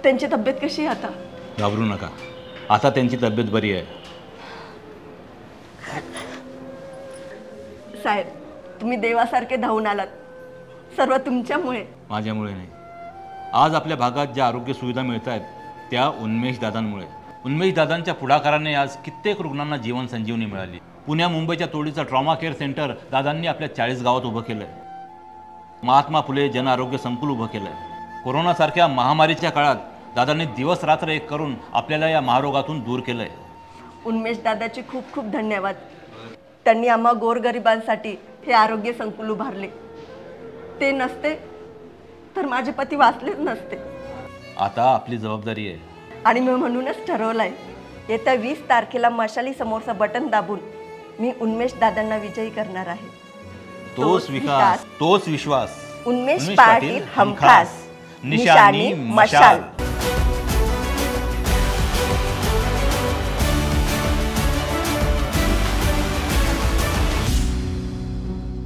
त्यांची तब्येत कशी आहे आता? घाबरू नका, आता त्यांची तब्येत बरी आहे. साहेब, तुम्ही देवासारखे धावून आलात, सर्व तुमच्यामुळे. माझ्यामुळे नाही. आज आपल्या भागात ज्या आरोग्य सुविधा मिळत आहेत त्या उन्मेष दादांमुळे. उन्मेष दादांच्या पुढाकाराने आज कित्येक रुग्णांना जीवन संजीवनी मिळाली. पुण्या मुंबईच्या तोडीचं ट्रॉमा केअर सेंटर दादांनी आपल्या 40 गावात उभं केलं आहे. महात्मा फुले जन आरोग्य संकुल उभं केलं आहे. कोरोनासारख्या महामारीच्या काळात दादांनी दिवस रात्र एक करून आपल्याला या महारोगातून दूर केलं आहे. उन्मेष दादाचे खूप खूप धन्यवाद. त्यांनी आम्हा गोरगरिबांसाठी हे आरोग्य संकुल उभारले. ते नसते तर माझे पती वाचलेच नसते. आता आपली जबाबदारी आहे आणि मी म्हणूनच ठरवलंय, येत्या 20 तारखेला मशाली समोरचं बटन दाबून मी उन्मेष दादांना विजयी करणार आहे. तोच विकास, तोच विश्वास. उन्मेष पाटील हमखास, निशाणी मशाल.